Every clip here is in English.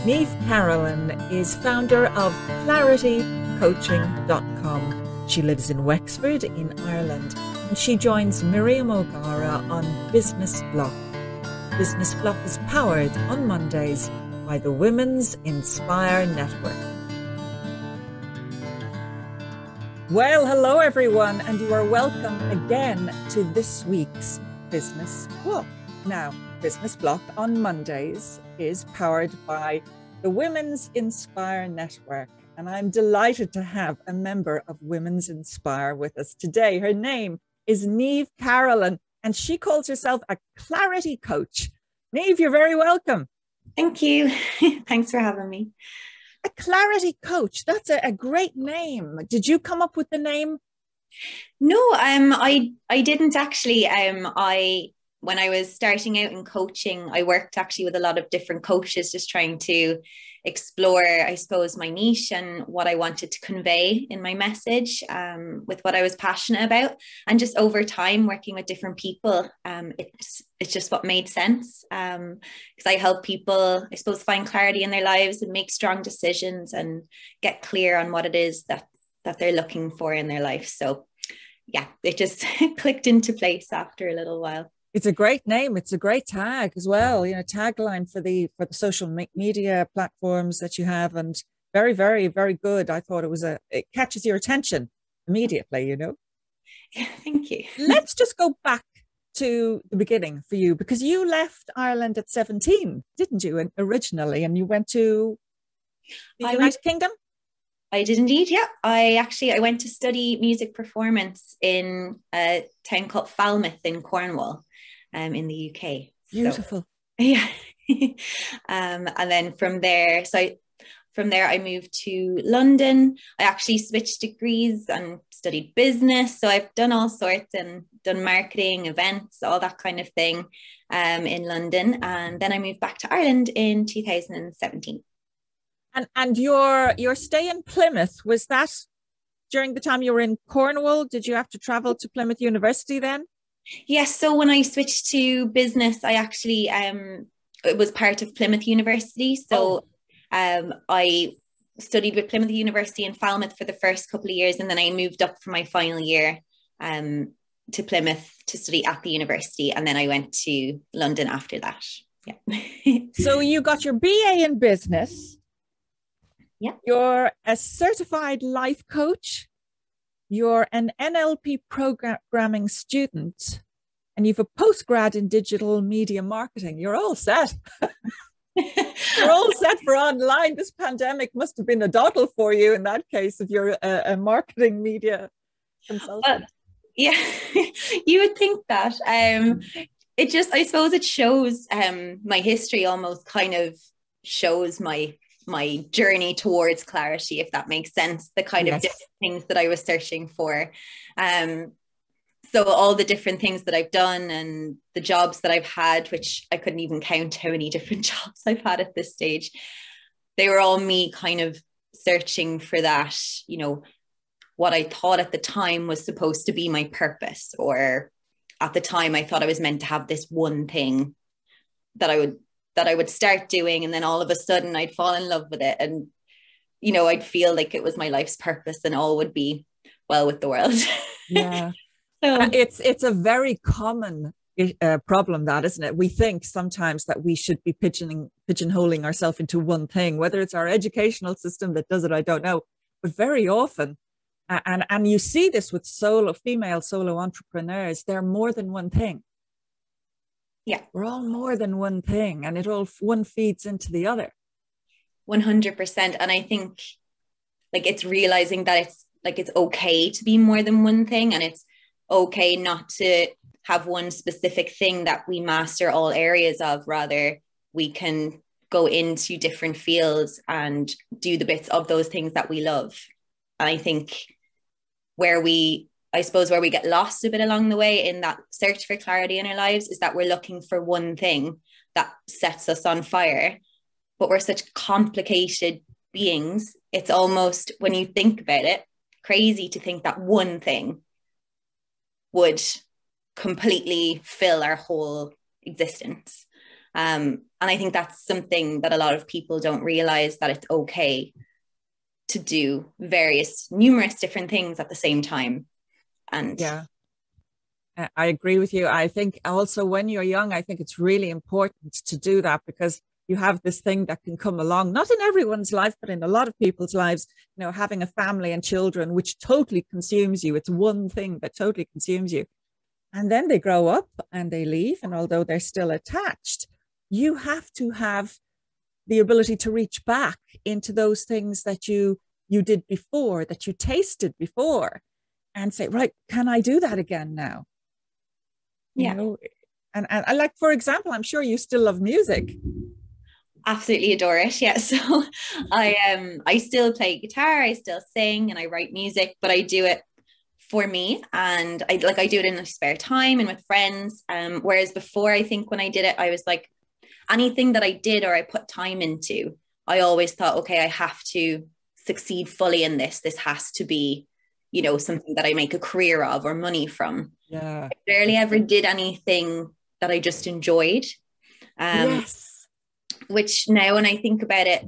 Niamh Carolan is founder of claritycoaching.com. She lives in Wexford in Ireland and she joins Miriam O'Gara on Business Block. Business Block is powered on Mondays by the Women's Inspire Network. Well, hello everyone, and you are welcome again to this week's Business Block. Now, Business Block on Mondays is powered by the Women's Inspire Network, and I'm delighted to have a member of Women's Inspire with us today. Her name is Niamh Carolan, and she calls herself a clarity coach. Niamh, you're very welcome. Thank you. Thanks for having me. A clarity coach, that's a great name. Did you come up with the name? No, I didn't actually. When I was starting out in coaching, I worked actually with a lot of different coaches, just trying to explore, I suppose, my niche and what I wanted to convey in my message with what I was passionate about. And just over time, working with different people, it's just what made sense. Because I help people, I suppose, find clarity in their lives and make strong decisions and get clear on what it is that they're looking for in their life. So yeah, it just clicked into place after a little while. It's a great name. It's a great tag as well. You know, tagline for the social media platforms that you have, and very, very, very good. I thought it catches your attention immediately. You know. Yeah, thank you. Let's just go back to the beginning for you, because you left Ireland at 17, didn't you? Originally, and you went to the United Kingdom. I did indeed, yeah. I went to study music performance in a town called Falmouth in Cornwall, in the UK. Beautiful. So, yeah. And then from there, I moved to London. I actually switched degrees and studied business. So I've done all sorts and done marketing, events, all that kind of thing in London. And then I moved back to Ireland in 2017. And your stay in Plymouth, was that during the time you were in Cornwall? Did you have to travel to Plymouth University then? Yes. So when I switched to business, I actually it was part of Plymouth University. So I studied with Plymouth University in Falmouth for the first couple of years, and then I moved up for my final year to Plymouth to study at the university, and then I went to London after that. Yeah. So you got your BA in business. Yeah. You're a certified life coach. You're an NLP programming student, and you've a postgrad in digital media marketing. You're all set. You're all set for online. This pandemic must have been a doddle for you in that case, if you're a marketing media consultant. Yeah, you would think that. It just, I suppose it shows my history, almost kind of shows my journey towards clarity, if that makes sense, the kind of different things that I was searching for. So all the different things that I've done and the jobs that I've had, which I couldn't even count how many different jobs I've had at this stage, they were all me kind of searching for that, you know, what I thought at the time was supposed to be my purpose, or at the time I thought I was meant to have this one thing that I would start doing, and then all of a sudden I'd fall in love with it, and you know, I'd feel like it was my life's purpose and all would be well with the world. Yeah. So it's a very common problem, that, isn't it? We think sometimes that we should be pigeonholing ourselves into one thing, whether it's our educational system that does it, I don't know, but very often, and you see this with female solo entrepreneurs, they're more than one thing. Yeah, we're all more than one thing, and one feeds into the other. 100%. And I think like it's realizing that it's okay to be more than one thing, and it's okay not to have one specific thing that we master all areas of. Rather, we can go into different fields and do the bits of those things that we love. And I think where we get lost a bit along the way in that search for clarity in our lives is that we're looking for one thing that sets us on fire. But we're such complicated beings. It's almost, when you think about it, crazy to think that one thing would completely fill our whole existence. And I think that's something that a lot of people don't realize, that it's okay to do numerous different things at the same time. And yeah, I agree with you. I think also when you're young, I think it's really important to do that, because you have this thing that can come along, not in everyone's life, but in a lot of people's lives, having a family and children, which totally consumes you. It's one thing that totally consumes you. And then they grow up and they leave. And although they're still attached, you have to have the ability to reach back into those things that you did before, that you tasted before, and say, right, can I do that again now? yeah. And I like, for example, I'm sure you still love music. Absolutely adore it. Yeah. So I still play guitar, I still sing, and I write music, but I do it for me, and I do it in the spare time and with friends. Whereas before, I think when I did it, I was like, anything that I did or I put time into, I always thought, okay, I have to succeed fully in this. This has to be, something that I make a career of or money from. Yeah. I barely ever did anything that I just enjoyed. Yes. Which now when I think about it,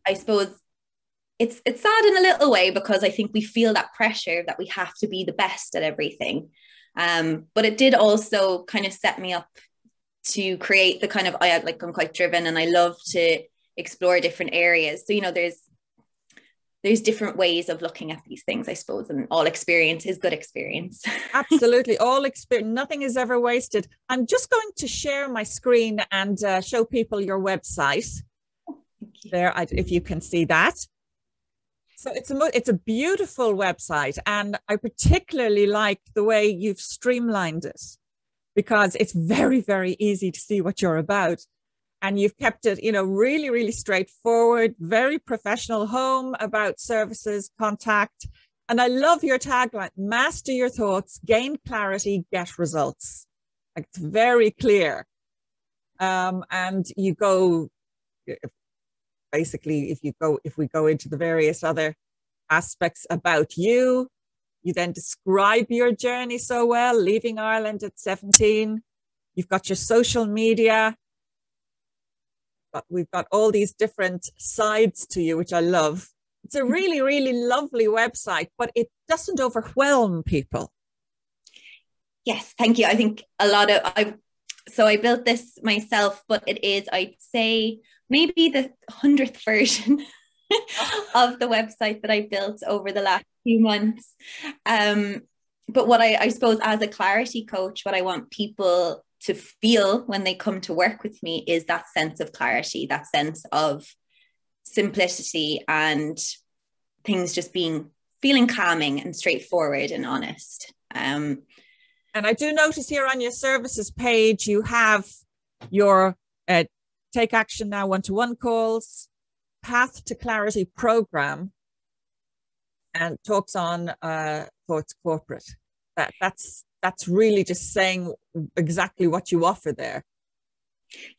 I suppose it's sad in a little way, because I think we feel that pressure that we have to be the best at everything. But it did also kind of set me up to create the kind of, I'm quite driven and I love to explore different areas. So, there's different ways of looking at these things, I suppose, and all experience is good experience. Absolutely. All experience, nothing is ever wasted. I'm just going to share my screen and show people your website there, if you can see that. So it's a beautiful website, and I particularly like the way you've streamlined it, because it's very, very easy to see what you're about. And you've kept it, really, really straightforward, very professional, home, about, services, contact. And I love your tagline: master your thoughts, gain clarity, get results. Like, it's very clear. And you go, basically, if we go into the various other aspects about you, you then describe your journey so well, leaving Ireland at 17. You've got your social media. We've got all these different sides to you, which I love. It's a really, really lovely website, but it doesn't overwhelm people. Yes, thank you. I think I built this myself, but it is, I'd say, maybe the 100th version of the website that I built over the last few months. But what I suppose, as a clarity coach, what I want people to feel when they come to work with me is that sense of clarity, that sense of simplicity, and things just feeling calming and straightforward and honest. And I do notice here on your services page, you have your Take Action Now one-to-one calls, Path to Clarity program, and talks on Thoughts Corporate. That's really just saying exactly what you offer there.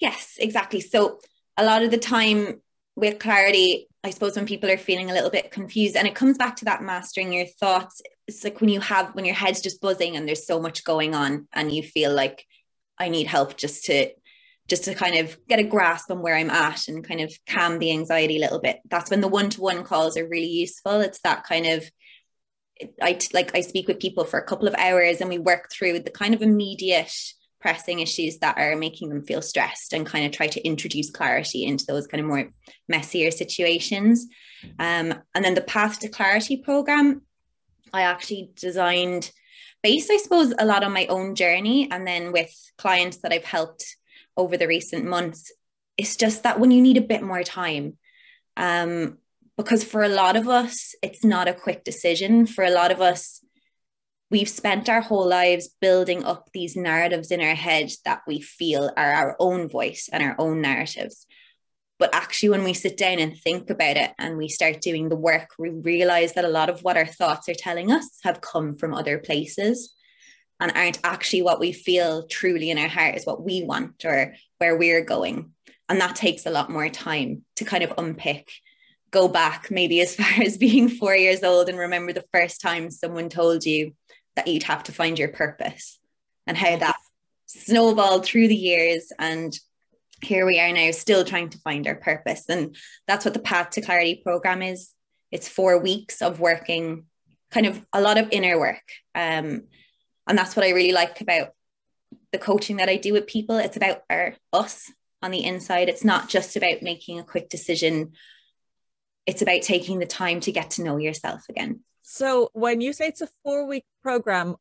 Yes, exactly. So a lot of the time with clarity, I suppose, when people are feeling a little bit confused, and it comes back to that mastering your thoughts. It's like when your head's just buzzing and there's so much going on and you feel like, I need help just to kind of get a grasp on where I'm at and kind of calm the anxiety a little bit. That's when the one-to-one calls are really useful. It's that kind of, I speak with people for a couple of hours and we work through the kind of immediate pressing issues that are making them feel stressed, and kind of try to introduce clarity into those kind of more messier situations. And then the Path to Clarity program, I actually designed based, I suppose, a lot on my own journey, and then with clients that I've helped over the recent months. It's just that when you need a bit more time, because for a lot of us, it's not a quick decision. For a lot of us, we've spent our whole lives building up these narratives in our head that we feel are our own voice and our own narratives. But actually, when we sit down and think about it and we start doing the work, we realize that a lot of what our thoughts are telling us have come from other places and aren't actually what we feel truly in our heart is what we want or where we're going. And that takes a lot more time to kind of unpick, go back maybe as far as being 4 years old and remember the first time someone told you that you'd have to find your purpose, and how that snowballed through the years. And here we are now still trying to find our purpose. And that's what the Path to Clarity program is. It's 4 weeks of working, kind of a lot of inner work. And that's what I really like about the coaching that I do with people. It's about us on the inside. It's not just about making a quick decision. It's about taking the time to get to know yourself again. So when you say it's a 4-week program,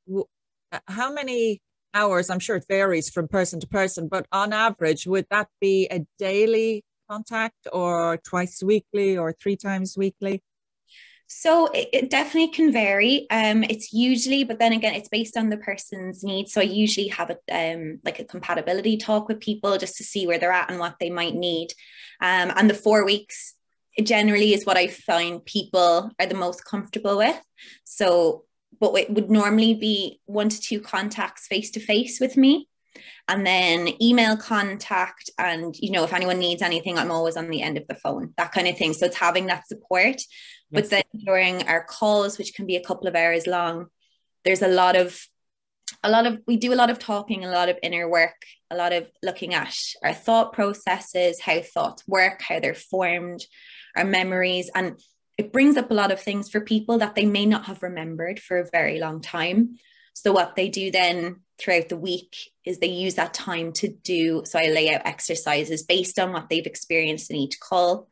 how many hours? I'm sure it varies from person to person, but on average, would that be a daily contact or twice weekly or 3 times weekly? So it definitely can vary. It's usually, but then again, it's based on the person's needs. So I usually have like a compatibility talk with people just to see where they're at and what they might need. And the 4 weeks generally is what I find people are the most comfortable with. So, but it would normally be 1 to 2 contacts face to face with me. And then email contact, and if anyone needs anything, I'm always on the end of the phone, that kind of thing. So it's having that support. Yes. But then during our calls, which can be a couple of hours long, there's we do a lot of talking, a lot of inner work, a lot of looking at our thought processes, how thoughts work, how they're formed, our memories. And it brings up a lot of things for people that they may not have remembered for a very long time. So what they do then throughout the week is they use that time to do, so I lay out exercises based on what they've experienced in each call.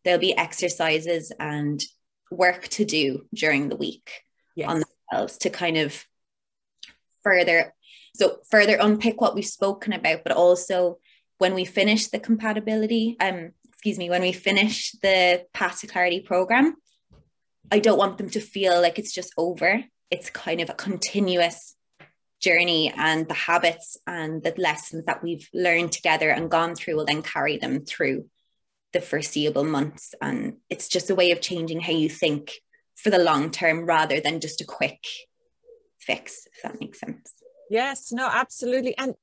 There'll be exercises and work to do during the week. Yes. On themselves to kind of further unpick what we've spoken about, but also when we finish the when we finish the Path to Clarity program, I don't want them to feel like it's just over. It's kind of a continuous journey, and the habits and the lessons that we've learned together and gone through will then carry them through the foreseeable months. And it's just a way of changing how you think for the long term rather than just a quick fix, if that makes sense. Yes, no, absolutely. And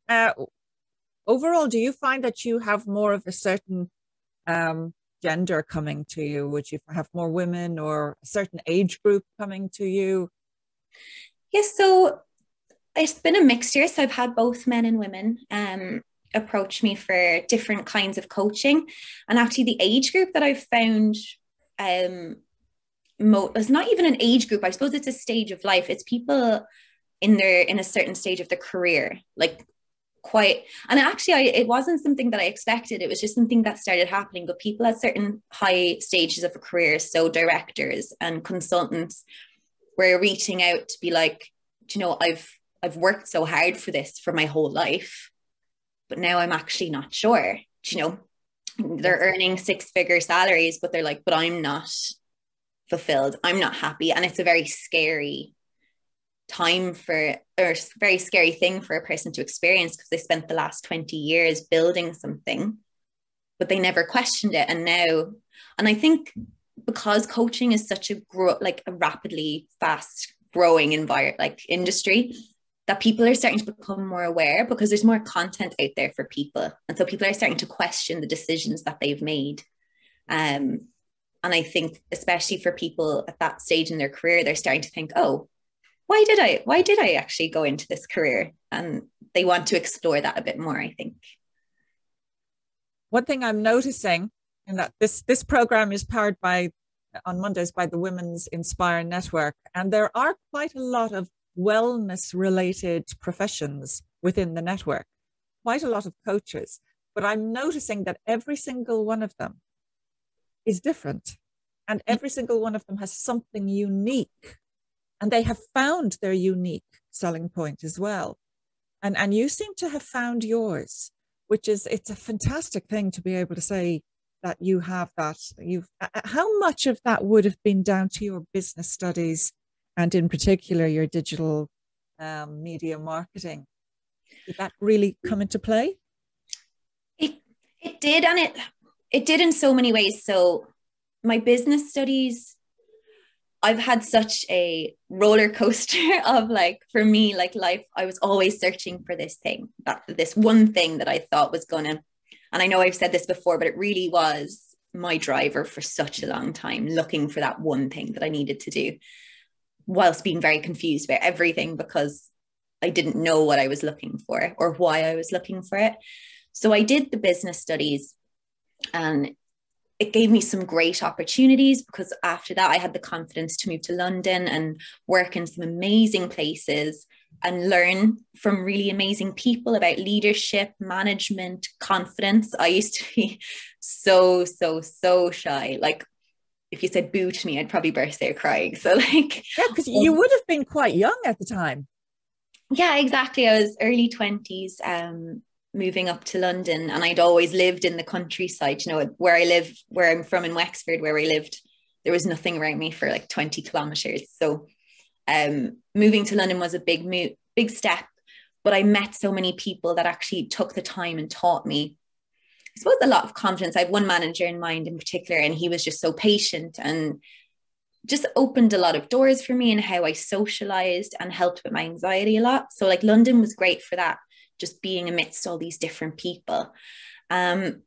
overall, do you find that you have more of a certain gender coming to you? Would you have more women or a certain age group coming to you? Yes, so it's been a mixture. So I've had both men and women approach me for different kinds of coaching. And actually the age group that I've found it's not even an age group. I suppose it's a stage of life. It's people in a certain stage of their career, like it wasn't something that I expected. It was just something that started happening. But people at certain high stages of a career, so directors and consultants, were reaching out to be like, I've worked so hard for this for my whole life, but now I'm actually not sure. They're earning 6-figure salaries, but they're like, but I'm not fulfilled. I'm not happy. And it's a very scary very scary thing for a person to experience, because they spent the last 20 years building something, but they never questioned it. And I think because coaching is such a rapidly fast growing industry, that people are starting to become more aware because there's more content out there for people. And so people are starting to question the decisions that they've made. And I think especially for people at that stage in their career, they're starting to think, oh, why did I actually go into this career? And they want to explore that a bit more, I think. One thing I'm noticing, and that this program is powered on Mondays by the Women's Inspire Network, and there are quite a lot of wellness related professions within the network, quite a lot of coaches, but I'm noticing that every single one of them is different, and every single one of them has something unique, and they have found their unique selling point as well. And you seem to have found yours, it's a fantastic thing to be able to say that you have that. How much of that would have been down to your business studies, and in particular your digital media marketing? Did that really come into play? It did, and it did in so many ways. So my business studies, I've had such a roller coaster of for me, life. I was always searching for this one thing that I thought was gonna, and I know I've said this before, but it really was my driver for such a long time, looking for that one thing that I needed to do, whilst being very confused about everything because I didn't know what I was looking for or why I was looking for it. So I did the business studies, and it gave me some great opportunities, because after that I had the confidence to move to London and work in some amazing places and learn from really amazing people about leadership, management, confidence. I used to be so shy. Like, if you said boo to me, I'd probably burst out crying. So like, yeah, because you would have been quite young at the time. Yeah, exactly. I was early 20s, moving up to London, and I'd always lived in the countryside, you know, where I live, where I'm from in Wexford, where I lived, there was nothing around me for like 20 kilometers. So moving to London was a big step, but I met so many people that actually took the time and taught me, I suppose, a lot of confidence. I have one manager in mind in particular, and he was just so patient and just opened a lot of doors for me in how I socialized and helped with my anxiety a lot. So like London was great for that, just being amidst all these different people. And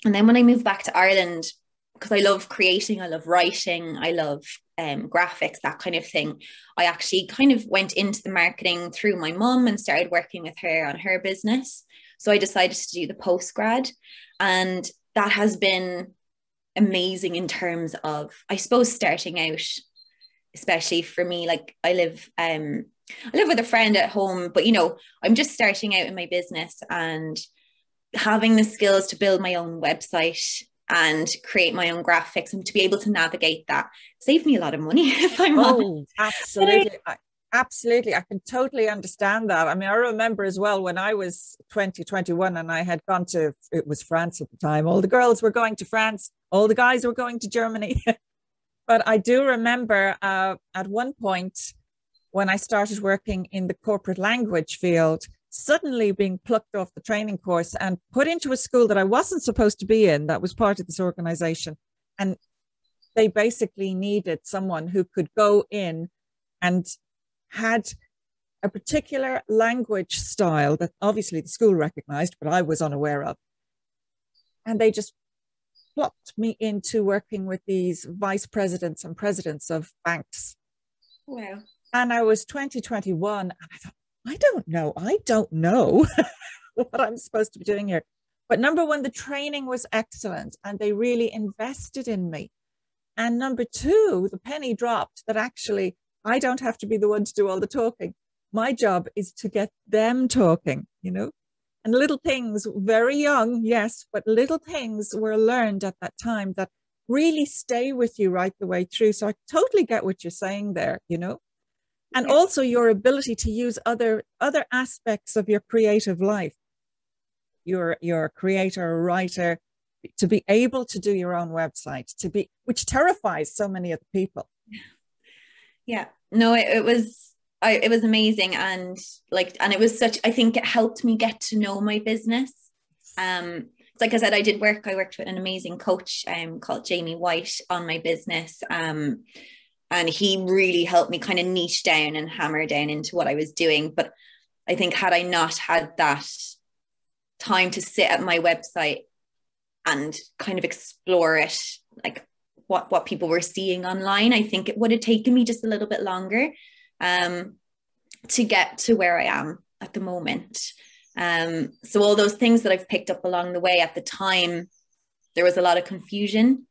then when I moved back to Ireland, because I love creating, I love writing, I love graphics, that kind of thing, I actually kind of went into the marketing through my mum and started working with her on her business. So I decided to do the postgrad, and that has been amazing in terms of, I suppose, starting out, especially for me. Like I live with a friend at home, but you know, I'm just starting out in my business, and having the skills to build my own website and create my own graphics, and to be able to navigate that saved me a lot of money, if I'm honest. Absolutely. Absolutely. I can totally understand that. I mean, I remember as well when I was 21 and I had gone to, it was France at the time. All the girls were going to France. All the guys were going to Germany. But I do remember at one point when I started working in the corporate language field, suddenly being plucked off the training course and put into a school that I wasn't supposed to be in, that was part of this organization. And they basically needed someone who could go in and had a particular language style that obviously the school recognized, but I was unaware of. And they just plopped me into working with these vice presidents and presidents of banks. Wow. And I was 21, and I thought, I don't know what I'm supposed to be doing here. But number one, the training was excellent and they really invested in me. And number two, the penny dropped that actually I don't have to be the one to do all the talking. My job is to get them talking, you know, and little things, very young, yes, but little things were learned at that time that really stay with you right the way through. So I totally get what you're saying there, you know, and also your ability to use other aspects of your creative life. You're a creator, a writer, to be able to do your own website, which terrifies so many other people. Yeah, no, it was amazing. And it was I think it helped me get to know my business. Like I said, I worked with an amazing coach called Jamie White on my business. And he really helped me kind of niche down and hammer down into what I was doing. But I think had I not had that time to sit at my website and kind of explore it, like what people were seeing online, I think it would have taken me just a little bit longer to get to where I am at the moment. So all those things that I've picked up along the way, at the time, there was a lot of confusion,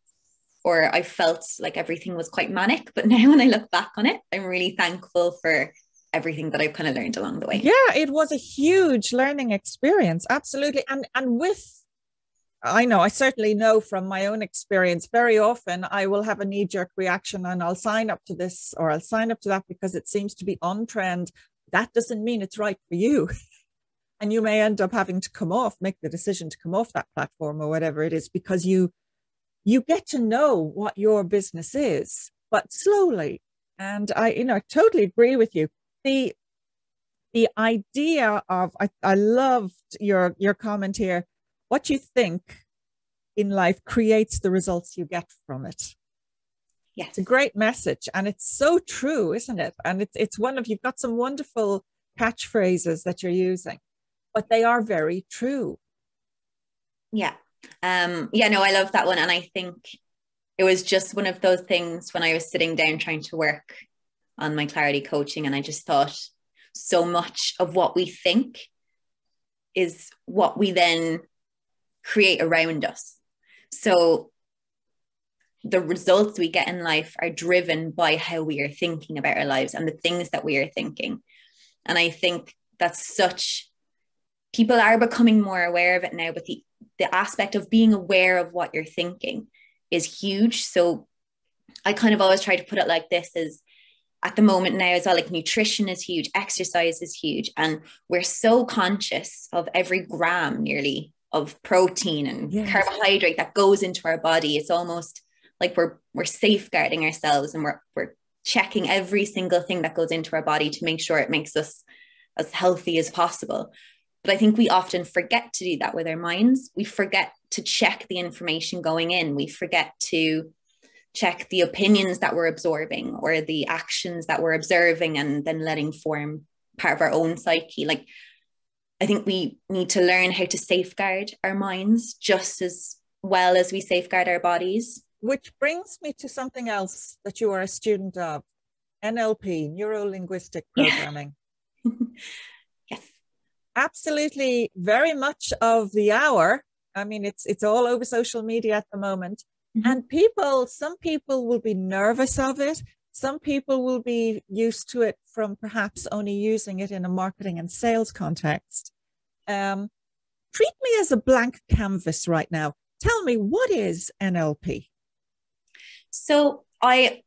or I felt like everything was quite manic. But now when I look back on it, I'm really thankful for everything that I've kind of learned along the way. Yeah, it was a huge learning experience. Absolutely. And I know, I certainly know from my own experience, very often I will have a knee-jerk reaction and I'll sign up to this or I'll sign up to that because it seems to be on trend. That doesn't mean it's right for you. And you may end up having to make the decision to come off that platform or whatever it is, because you get to know what your business is, but slowly. And I totally agree with you. The idea of, I loved your comment here. What you think in life creates the results you get from it. Yes. It's a great message. And it's so true, isn't it? And it's you've got some wonderful catchphrases that you're using, but they are very true. Yeah. No, I love that one. And I think it was just one of those things when I was sitting down trying to work on my clarity coaching, and I just thought, so much of what we think is what we then create around us. So the results we get in life are driven by how we are thinking about our lives and the things that we are thinking. And I think that's people are becoming more aware of it now, but the aspect of being aware of what you're thinking is huge. So I kind of always try to put it like this: is at the moment now as well, like nutrition is huge, exercise is huge, and we're so conscious of every gram nearly of protein and carbohydrate that goes into our body. It's almost like we're safeguarding ourselves, and we're checking every single thing that goes into our body to make sure it makes us as healthy as possible. But I think we often forget to do that with our minds. We forget to check the information going in. We forget to check the opinions that we're absorbing or the actions that we're observing and then letting form part of our own psyche. Like, I think we need to learn how to safeguard our minds just as well as we safeguard our bodies. Which brings me to something else that you are a student of, NLP, neuro-linguistic programming. Yeah. Yes. Absolutely, very much of the hour. I mean, it's all over social media at the moment. And some people will be nervous of it. Some people will be used to it from perhaps only using it in a marketing and sales context. Treat me as a blank canvas right now. Tell me, what is NLP? So I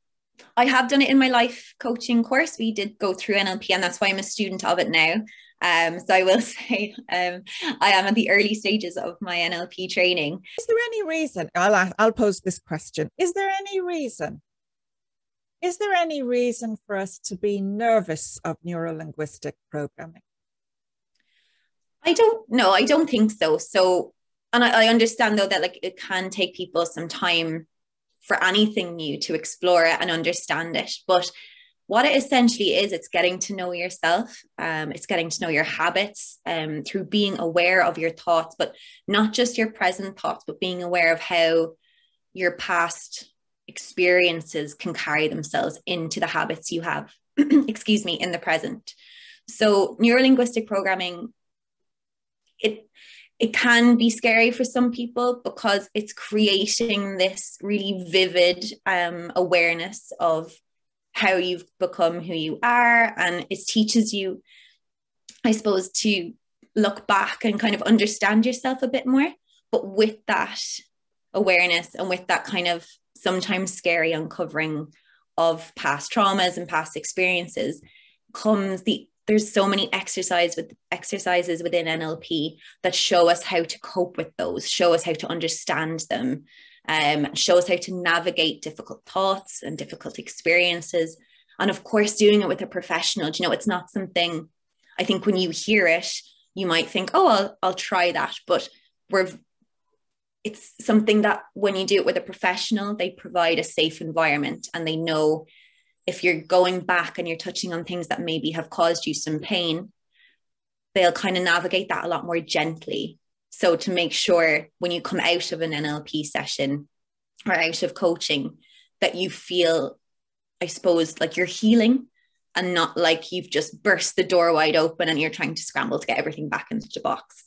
have done it in my life coaching course. We did go through NLP, and that's why I'm a student of it now. So I will say I am at the early stages of my NLP training. Is there any reason, I'll pose this question, is there any reason for us to be nervous of neuro-linguistic programming? I don't know. I don't think so. So, and I understand though that like it can take people some time for anything new to explore it and understand it. But what it essentially is, it's getting to know yourself. It's getting to know your habits through being aware of your thoughts, but not just your present thoughts, but being aware of how your past experiences can carry themselves into the habits you have, excuse me, in the present. So neurolinguistic programming, it can be scary for some people because it's creating this really vivid awareness of how you've become who you are. And it teaches you, I suppose, to look back and kind of understand yourself a bit more. But with that awareness and with that kind of sometimes scary uncovering of past traumas and past experiences comes there's so many exercises within NLP that show us how to cope with those, show us how to understand them, show us how to navigate difficult thoughts and difficult experiences. And of course, doing it with a professional, you know, it's not something, I think when you hear it, you might think, oh, I'll try that. But it's something that when you do it with a professional, they provide a safe environment, and they know if you're going back and you're touching on things that maybe have caused you some pain, they'll kind of navigate that a lot more gently. So to make sure when you come out of an NLP session or out of coaching that you feel, I suppose, like you're healing and not like you've just burst the door wide open and you're trying to scramble to get everything back into the box.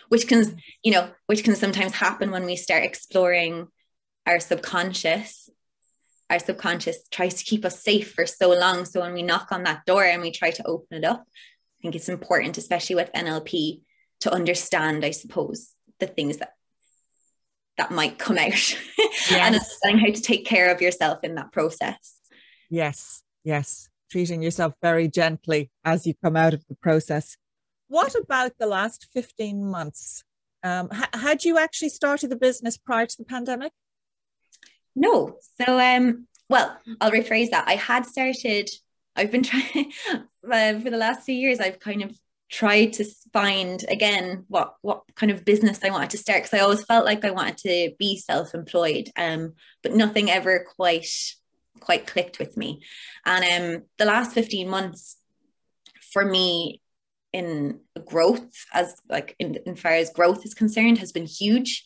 Which can sometimes happen when we start exploring our subconscious. Our subconscious tries to keep us safe for so long. So when we knock on that door and we try to open it up, I think it's important, especially with NLP, to understand, I suppose, the things that might come out. Yes. And understanding how to take care of yourself in that process. Yes. Treating yourself very gently as you come out of the process. What about the last 15 months? Had you actually started the business prior to the pandemic? No. So, well, I'll rephrase that. I've been trying for the last few years, I've kind of tried to find again what kind of business I wanted to start, because I always felt like I wanted to be self-employed, but nothing ever quite clicked with me. And the last 15 months for me in growth, as like in far as growth is concerned, has been huge.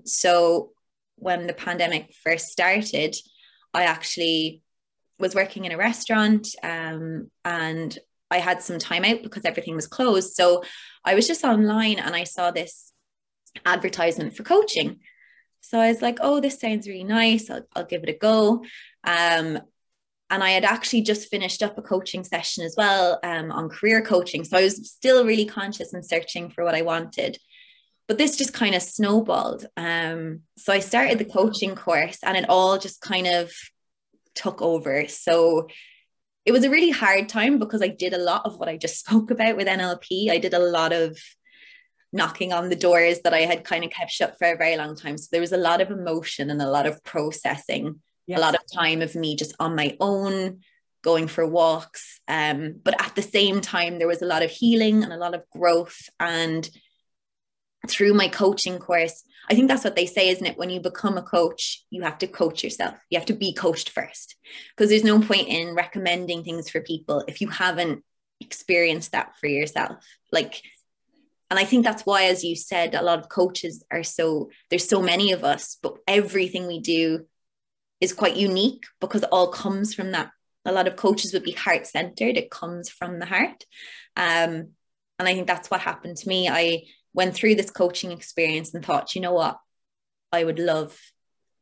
So when the pandemic first started, I actually was working in a restaurant, and I had some time out because everything was closed. So I was just online and I saw this advertisement for coaching. So I was like, oh, this sounds really nice. I'll give it a go. And I had actually just finished up a coaching session as well, on career coaching. So I was still really conscious and searching for what I wanted. But this just kind of snowballed. So I started the coaching course and it all just kind of took over. So it was a really hard time because I did a lot of what I just spoke about with NLP. I did a lot of knocking on the doors that I had kind of kept shut for a very long time. So there was a lot of emotion and a lot of processing, yes. A lot of time of me just on my own, going for walks. But at the same time, there was a lot of healing and a lot of growth. And through my coaching course, I think that's what they say, isn't it? When you become a coach, you have to coach yourself. You have to be coached first, because there's no point in recommending things for people if you haven't experienced that for yourself. And I think that's why, as you said, a lot of coaches there's so many of us, but everything we do is quite unique because it all comes from that. A lot of coaches would be heart-centered. It comes from the heart. And I think that's what happened to me. I went through this coaching experience and thought, you know what, I would love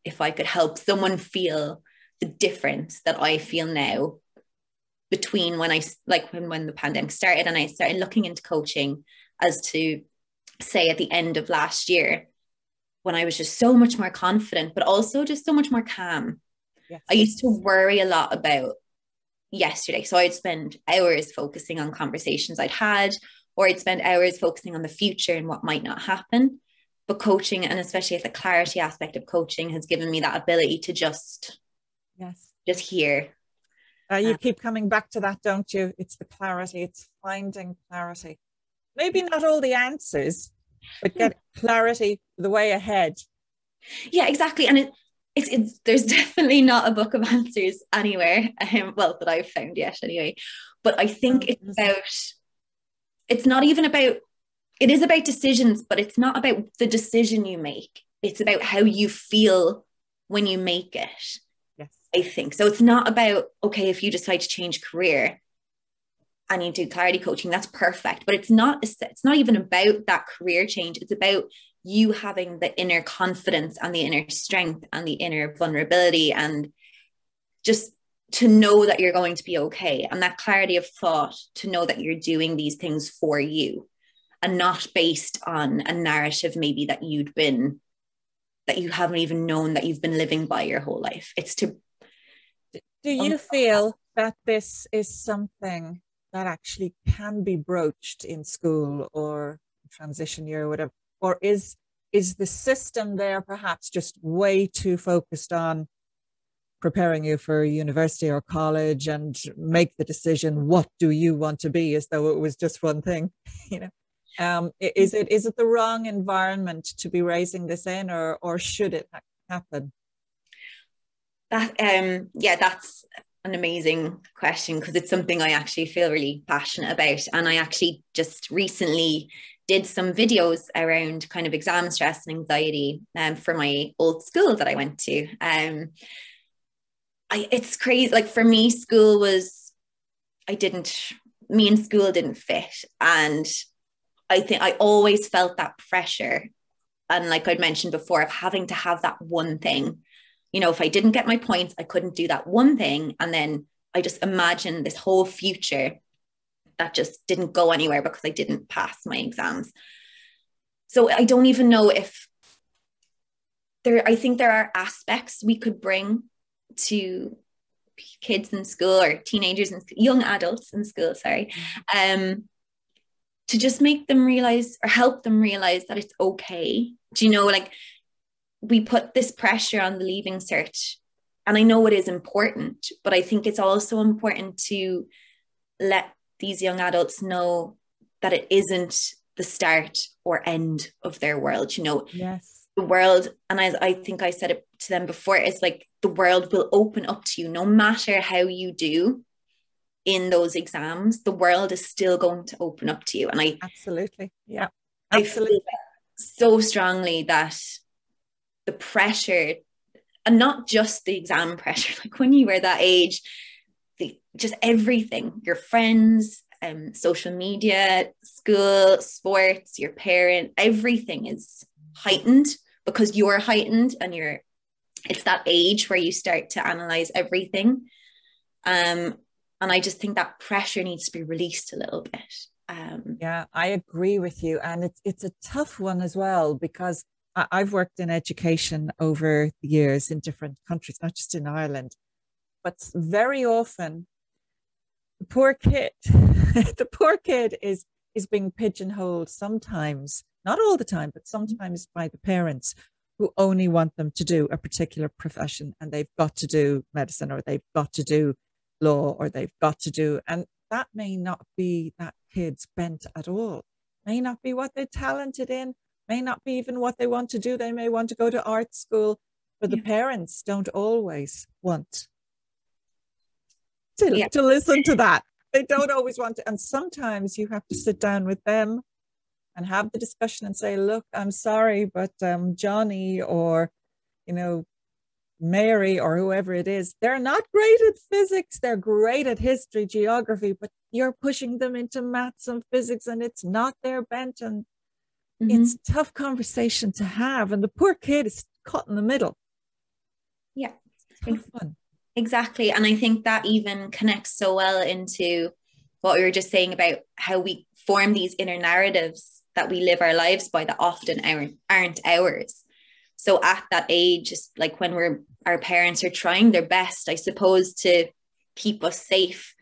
if I could help someone feel the difference that I feel now between when the pandemic started and I started looking into coaching, as to say at the end of last year, when I was just so much more confident, but also just so much more calm. Yes. I used to worry a lot about yesterday. So I'd spend hours focusing on conversations I'd had, or I'd spend hours focusing on the future and what might not happen. But coaching, and especially the clarity aspect of coaching, has given me that ability to just hear. You keep coming back to that, don't you? It's the clarity. It's finding clarity. Maybe not all the answers, but get clarity the way ahead. Yeah, exactly. And it's there's definitely not a book of answers anywhere, that I've found yet anyway. But I think it is about decisions, but it's not about the decision you make. It's about how you feel when you make it. Yes. I think. So it's not about, okay, if you decide to change career and you do clarity coaching, that's perfect. But it's not even about that career change. It's about you having the inner confidence and the inner strength and the inner vulnerability, and just to know that you're going to be okay. And that clarity of thought to know that you're doing these things for you and not based on a narrative maybe that you haven't even known that you've been living by your whole life. Do you feel that this is something that actually can be broached in school or transition year or whatever? Or is the system there perhaps just way too focused on preparing you for university or college and make the decision, what do you want to be, as though it was just one thing, is it the wrong environment to be raising this in, or should it happen? That's an amazing question, because it's something I actually feel really passionate about. And I actually just recently did some videos around kind of exam stress and anxiety for my old school that I went to. It's crazy. Like for me, me and school didn't fit. And I think I always felt that pressure. And like I'd mentioned before, of having to have that one thing. If I didn't get my points, I couldn't do that one thing. And then I just imagined this whole future that just didn't go anywhere because I didn't pass my exams. So I don't even know if I think there are aspects we could bring to kids in school, or teenagers and young adults in school, to just make them realize, or help them realize, that it's okay. We put this pressure on the Leaving Cert, and I know it is important, but I think it's also important to let these young adults know that it isn't the start or end of their world. Yes. The world, and as I think I said it to them before, it's like the world will open up to you no matter how you do in those exams. The world is still going to open up to you. And absolutely, yeah, absolutely, I feel so strongly that the pressure, and not just the exam pressure, like when you were that age, just everything, your friends, social media, school, sports, your parent, everything is heightened because you're heightened and it's that age where you start to analyze everything. And I just think that pressure needs to be released a little bit. Yeah, I agree with you. And it's a tough one as well, because I've worked in education over the years in different countries, not just in Ireland, but very often the poor kid, the poor kid is being pigeonholed sometimes, not all the time, but sometimes by the parents who only want them to do a particular profession, and they've got to do medicine, or they've got to do law, or they've got to do, and that may not be that kid's bent at all, may not be what they're talented in, may not be even what they want to do. They may want to go to art school, but the parents don't always want to listen to that. They don't always want to. And sometimes you have to sit down with them and have the discussion and say, look, I'm sorry, but Johnny, or, you know, Mary, or whoever it is, they're not great at physics. They're great at history, geography, but you're pushing them into maths and physics, and it's not their bent. And it's a tough conversation to have. And the poor kid is caught in the middle. Yeah. It's fun. Exactly. And I think that even connects so well into what we were just saying about how we form these inner narratives that we live our lives by that often aren't ours. So at that age, like when our parents are trying their best, I suppose, to keep us safe,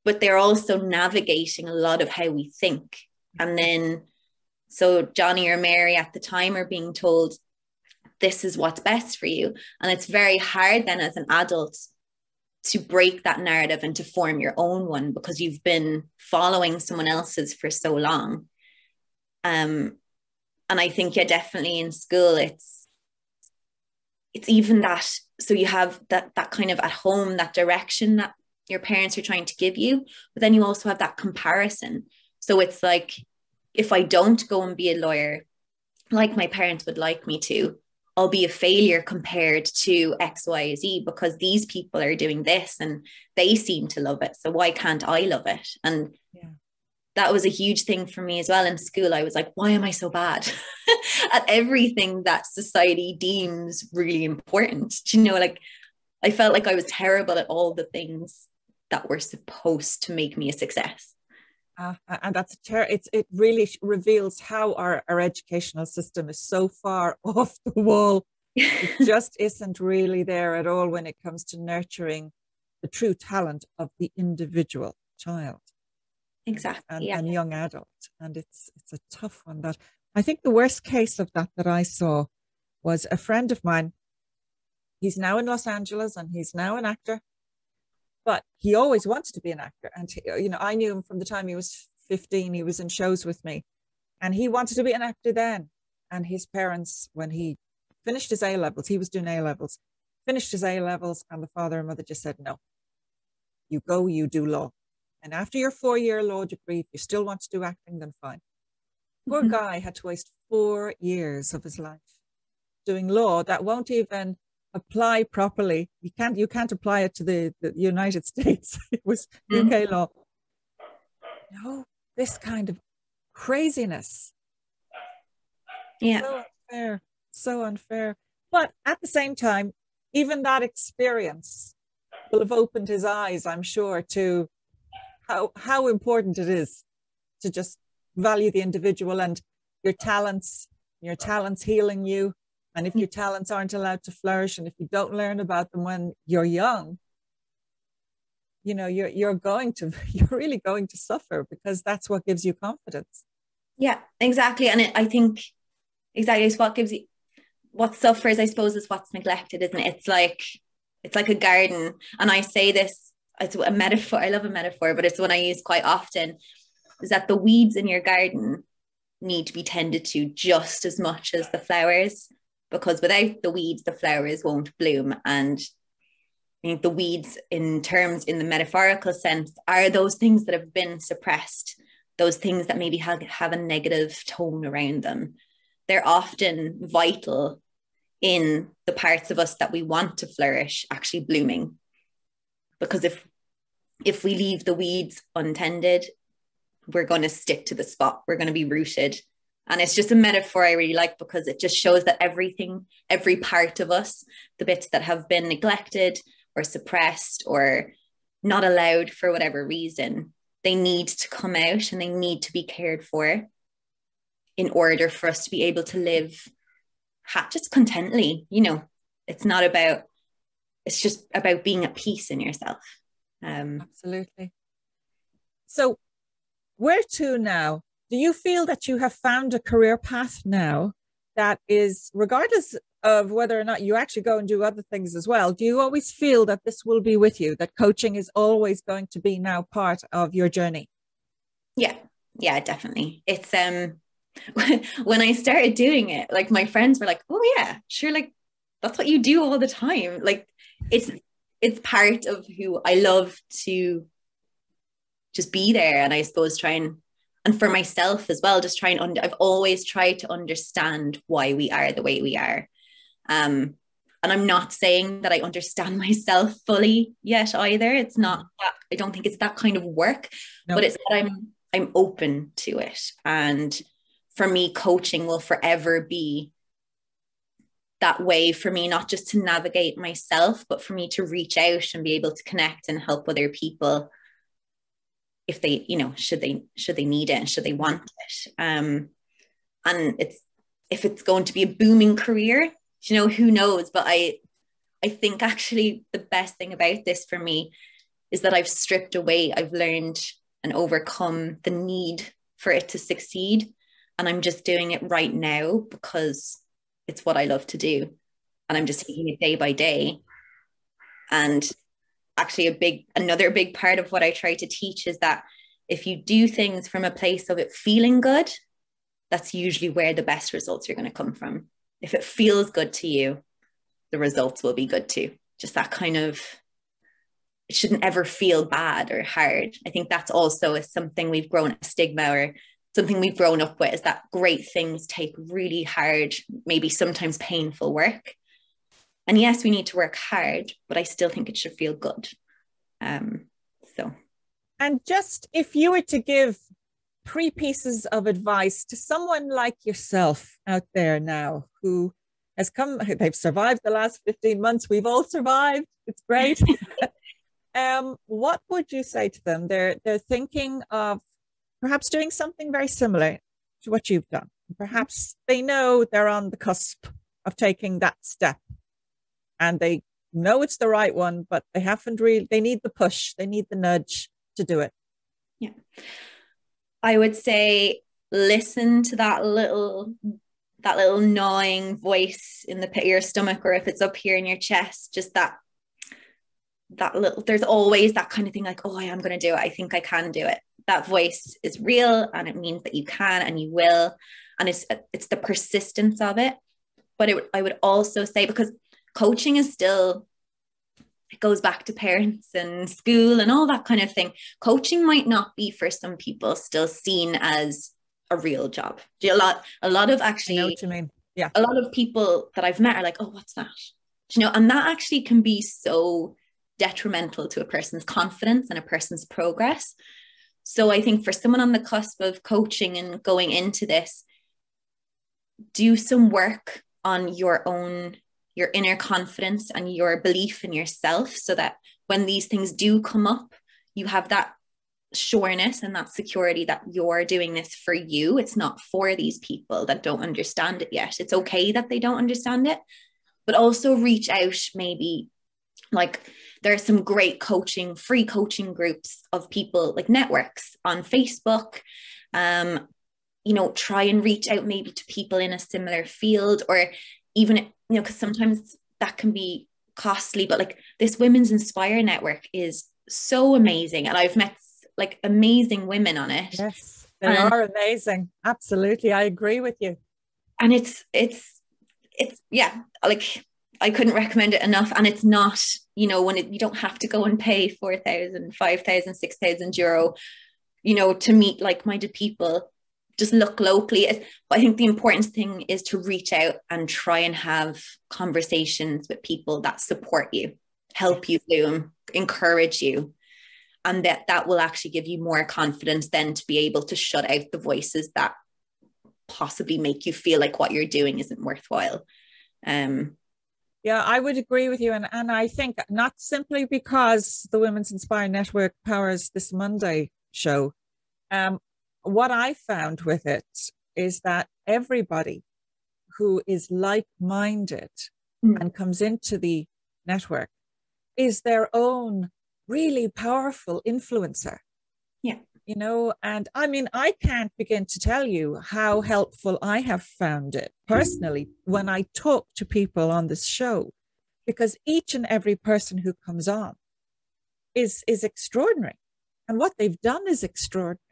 but they're also navigating a lot of how we think. And then, so Johnny or Mary at the time are being told, this is what's best for you. And it's very hard then as an adult to break that narrative and to form your own one, because you've been following someone else's for so long. And I think, yeah, definitely in school, it's even that. So you have that kind of at home, that direction that your parents are trying to give you, but then you also have that comparison. So it's like, if I don't go and be a lawyer like my parents would like me to, I'll be a failure compared to X, Y, Z, because these people are doing this and they seem to love it. So why can't I love it? And that was a huge thing for me as well in school. I was like, why am I so bad at everything that society deems really important? You know, like I felt like I was terrible at all the things that were supposed to make me a success. And that's it really reveals how our educational system is so far off the wall. It just isn't really there at all when it comes to nurturing the true talent of the individual child. Exactly. And young adult. And it's a tough one. That I think the worst case of that I saw was a friend of mine. He's now in Los Angeles and he's now an actor. But he always wanted to be an actor. And, you know, I knew him from the time he was 15. He was in shows with me. And he wanted to be an actor then. And his parents, when he finished his A-levels, he was doing A-levels, finished his A-levels, and the father and mother just said, no, you go, you do law. And after your 4-year law degree, if you still want to do acting, then fine. Poor guy had to waste 4 years of his life doing law that won't even apply properly. You can't apply it to the United States. It was UK law. No, this kind of craziness. Yeah. So unfair. But at the same time, even that experience will have opened his eyes, I'm sure, to how important it is to just value the individual and your talents healing you. And if your talents aren't allowed to flourish, and if you don't learn about them when you're young, you know, you're really going to suffer, because that's what gives you confidence. Yeah, exactly. And I think exactly it's what gives you, what suffers, I suppose, is what's neglected, isn't it? It's like a garden. And I say this, it's a metaphor. I love a metaphor, but it's one I use quite often, is that the weeds in your garden need to be tended to just as much as the flowers, because without the weeds, the flowers won't bloom. And I think the weeds, in the metaphorical sense, are those things that have been suppressed, those things that maybe have a negative tone around them. They're often vital in the parts of us that we want to flourish actually blooming. Because if we leave the weeds untended, we're going to stick to the spot. We're going to be rooted. And it's just a metaphor I really like, because it just shows that everything, every part of us, the bits that have been neglected or suppressed or not allowed for whatever reason, they need to come out and they need to be cared for in order for us to be able to live just contently. You know, it's just about being at peace in yourself. Absolutely. So where to now? Do you feel that you have found a career path now that is, regardless of whether or not you actually go and do other things as well, do you always feel that this will be with you, that coaching is always going to be now part of your journey? Yeah, definitely. It's when I started doing it, like my friends were like, oh yeah, sure, like that's what you do all the time. Like it's part of who I love to just be there. And I suppose and for myself as well, just I've always tried to understand why we are the way we are. And I'm not saying that I understand myself fully yet either. It's not that, I don't think it's that kind of work, but it's that I'm open to it. And for me, coaching will forever be that way for me, not just to navigate myself, but for me to reach out and be able to connect and help other people if they, you know, should they need it and should they want it. And if it's going to be a booming career, you know, who knows? But I think actually the best thing about this for me is that I've learned and overcome the need for it to succeed. And I'm just doing it right now because it's what I love to do. And I'm just taking it day by day. And actually another big part of what I try to teach is that if you do things from a place of it feeling good, that's usually where the best results are going to come from. If it feels good to you, the results will be good too. Just that kind of, it shouldn't ever feel bad or hard. I think that's also something we've grown a stigma or something we've grown up with, is that great things take really hard, maybe sometimes painful work. And yes, we need to work hard, but I still think it should feel good. And just if you were to give 3 pieces of advice to someone like yourself out there now who they've survived the last 15 months. We've all survived. It's great. What would you say to them? They're thinking of perhaps doing something very similar to what you've done. Perhaps they know they're on the cusp of taking that step and they know it's the right one, but they need the push, they need the nudge to do it. Yeah. I would say listen to that little gnawing voice in the pit of your stomach, or if it's up here in your chest, just that little, there's always that kind of thing like, oh, I am going to do it. I think I can do it. That voice is real and it means that you can and you will. And it's the persistence of it. But I would also say, because coaching is still, it goes back to parents and school and all that kind of thing. Coaching might not be for some people still seen as a real job. A lot of actually, I know what you mean. Yeah. A lot of people that I've met are like, oh, what's that? You know, and that actually can be so detrimental to a person's confidence and a person's progress. So I think for someone on the cusp of coaching and going into this, do some work on your inner confidence and your belief in yourself, so that when these things do come up, you have that sureness and that security that you're doing this for you. It's not for these people that don't understand it yet. It's okay that they don't understand it, but also reach out. Maybe like there are some great free coaching groups of people, like networks on Facebook. You know, try and reach out maybe to people in a similar field, or even, you know, because sometimes that can be costly, but like this Women's Inspire network is so amazing. And I've met like amazing women on it. Yes, they are amazing. Absolutely. I agree with you. And it's yeah, like I couldn't recommend it enough. And it's not, you know, you don't have to go and pay 4,000, 5,000, 6,000 euro, you know, to meet like-minded people. Just look locally. But I think the important thing is to reach out and try and have conversations with people that support you, help you bloom, encourage you. And that will actually give you more confidence then to be able to shut out the voices that possibly make you feel like what you're doing isn't worthwhile. Yeah, I would agree with you. And I think not simply because the Women's Inspire Network powers this Monday show. What I found with it is that everybody who is like-minded and comes into the network is their own really powerful influencer. Yeah. You know, and I mean, I can't begin to tell you how helpful I have found it personally when I talk to people on this show, because each and every person who comes on is extraordinary. And what they've done is extraordinary.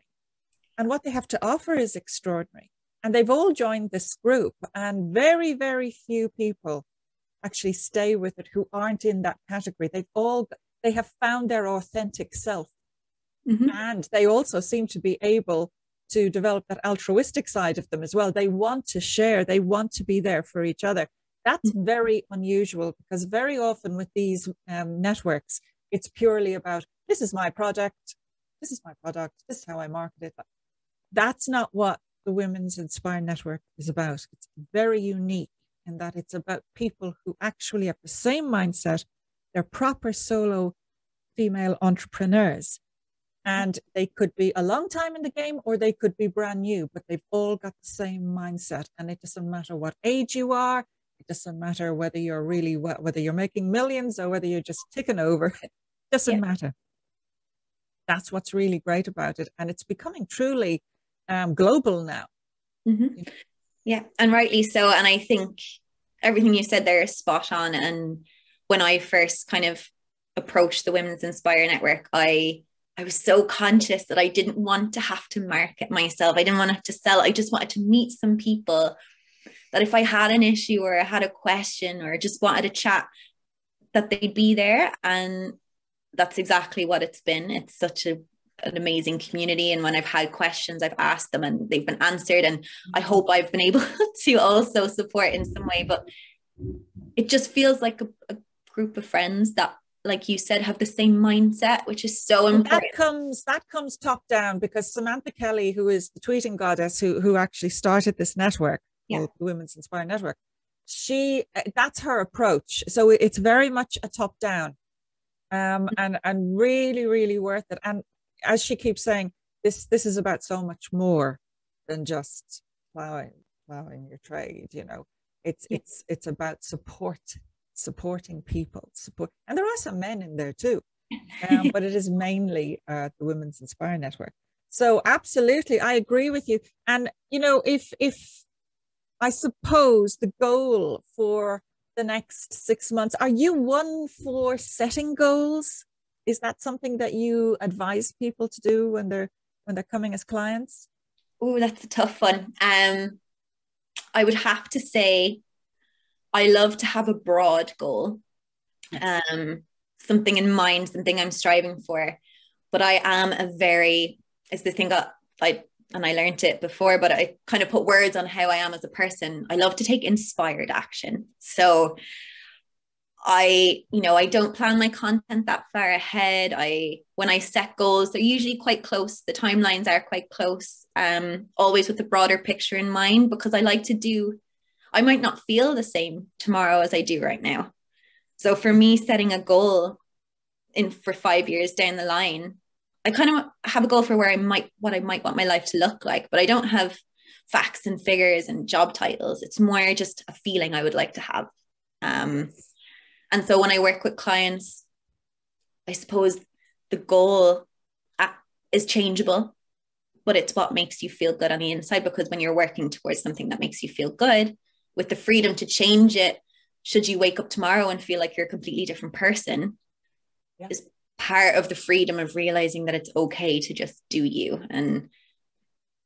And what they have to offer is extraordinary. And they've all joined this group, and very, very few people actually stay with it who aren't in that category. They have found their authentic self. And they also seem to be able to develop that altruistic side of them as well. They want to share, they want to be there for each other. That's very unusual, because very often with these networks, it's purely about, this is my product, this is this is how I market it. That's not what the Women's Inspire Network is about. It's very unique in that it's about people who actually have the same mindset. They're proper solo female entrepreneurs. And they could be a long time in the game, or they could be brand new, but they've all got the same mindset. And it doesn't matter what age you are. It doesn't matter whether you're whether you're making millions or whether you're just ticking over. It doesn't matter. That's what's really great about it. And it's becoming truly global now. Yeah, and rightly so. And I think everything you said there is spot on. And when I first kind of approached the Women's Inspire Network, I was so conscious that I didn't want to have to market myself. I didn't want to have to sell. I just wanted to meet some people that if I had an issue or I had a question or just wanted to chat, that they'd be there. And that's exactly what it's been. It's such an amazing community. And when I've had questions, I've asked them and they've been answered. And I hope I've been able to also support in some way. But it just feels like a group of friends that, like you said, have the same mindset, which is so important. That comes top down, because Samantha Kelly, who is the tweeting goddess who actually started this network, the Women's Inspire Network, that's her approach. So it's very much a top down, and really, really worth it. And as she keeps saying, this is about so much more than just plowing your trade. You know, it's about supporting people, and there are some men in there too, but it is mainly the Women's Inspire Network. So absolutely, I agree with you. And you know, if I suppose the goal for the next 6 months, are you one for setting goals? Is that something that you advise people to do when they're coming as clients? Oh, that's a tough one. I would have to say, I love to have a broad goal, something in mind, something I'm striving for. But I am it's the thing that I learned it before, but I kind of put words on how I am as a person. I love to take inspired action. So I don't plan my content that far ahead. When I set goals, they're usually quite close. The timelines are quite close, always with the broader picture in mind, because I might not feel the same tomorrow as I do right now. So for me, setting a goal for 5 years down the line, I kind of have a goal for what I might want my life to look like, but I don't have facts and figures and job titles. It's more just a feeling I would like to have. And so when I work with clients, I suppose the goal is changeable, but it's what makes you feel good on the inside, because when you're working towards something that makes you feel good, with the freedom to change it, should you wake up tomorrow and feel like you're a completely different person, is part of the freedom of realizing that it's okay to just do you. And,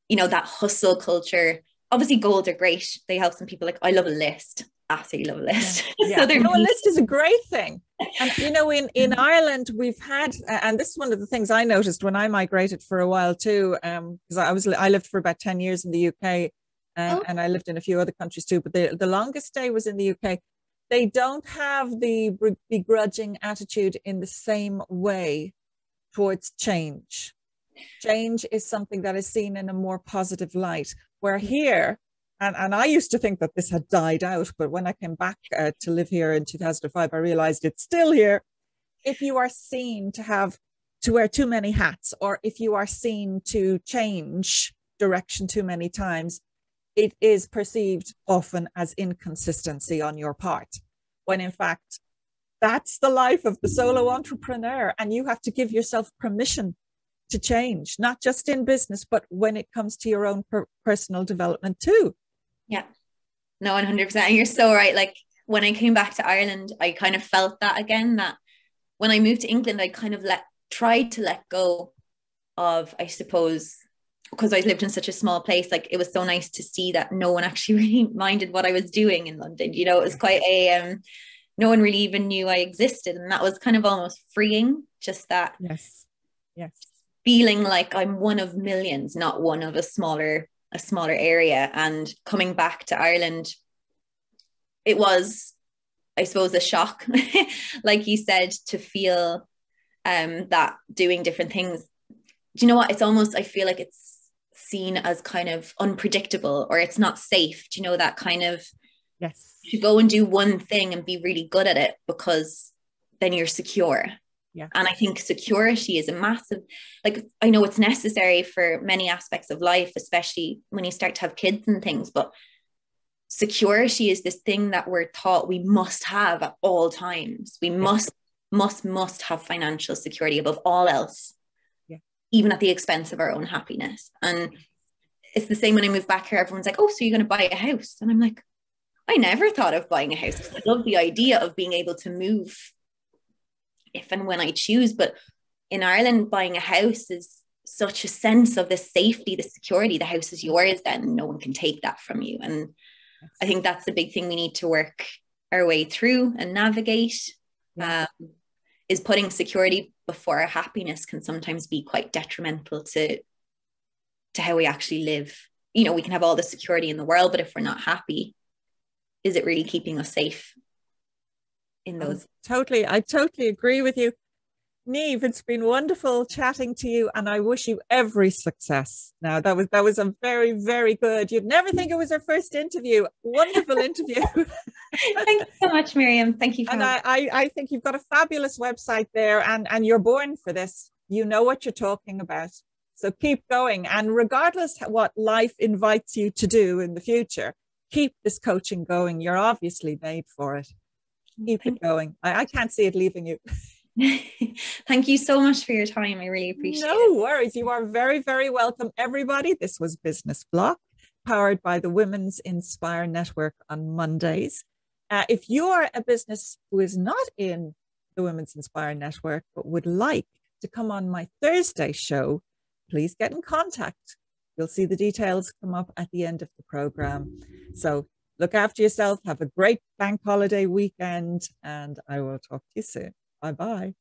you know, that hustle culture, obviously goals are great. They help some people. Like, I love a list. Absolutely love a list. Yeah. So a list is a great thing. And, you know, in Ireland, we've had, and this is one of the things I noticed when I migrated for a while too, because I lived for about 10 years in the UK. And I lived in a few other countries too, but the longest stay was in the UK. They don't have the begrudging attitude in the same way towards change. Change is something that is seen in a more positive light. Where here, and I used to think that this had died out, but when I came back to live here in 2005, I realized it's still here. If you are seen to wear too many hats, or if you are seen to change direction too many times, it is perceived often as inconsistency on your part, when in fact, that's the life of the solo entrepreneur. And you have to give yourself permission to change, not just in business, but when it comes to your own personal development too. Yeah, no, 100%. And you're so right. Like when I came back to Ireland, I kind of felt that again, that when I moved to England, I kind of tried to let go of, I suppose, because I lived in such a small place, like it was so nice to see that no one actually really minded what I was doing in London. You know, it was quite a, no one really even knew I existed. And that was kind of almost freeing, just that. Yes. Feeling like I'm one of millions, not one of a smaller area. And coming back to Ireland, it was, I suppose, a shock, like you said, to feel that doing different things. Do you know what? It's almost, I feel like it's seen as kind of unpredictable, or it's not safe. Do you know that kind of, yes, you go and do one thing and be really good at it because then you're secure. Yeah. And I think security is a massive, like, I know it's necessary for many aspects of life, especially when you start to have kids and things, but security is this thing that we're taught we must have at all times. We must have financial security above all else, even at the expense of our own happiness. And it's the same when I moved back here. Everyone's like, oh, so you're going to buy a house? And I'm like, I never thought of buying a house. I love the idea of being able to move if and when I choose. But in Ireland, buying a house is such a sense of the safety, the security. The house is yours, then no one can take that from you. And I think that's the big thing we need to work our way through and navigate, is putting security before our happiness can sometimes be quite detrimental to how we actually live. You know, we can have all the security in the world, but if we're not happy, is it really keeping us safe in those? I totally agree with you. Niamh, it's been wonderful chatting to you, and I wish you every success. Now, that was a very, very good. You'd never think it was our first interview. Wonderful interview. Thank you so much, Miriam. Thank you. And I think you've got a fabulous website there, and you're born for this. You know what you're talking about. So keep going. And regardless what life invites you to do in the future, keep this coaching going. You're obviously made for it. Keep it going. I can't see it leaving you. Thank you so much for your time. I really appreciate it. No worries. You are very, very welcome, everybody. This was Business Block, powered by the Women's Inspire Network on Mondays. If you're a business who is not in the Women's Inspire Network, but would like to come on my Thursday show, please get in contact. You'll see the details come up at the end of the program. So look after yourself. Have a great bank holiday weekend, and I will talk to you soon. Bye-bye.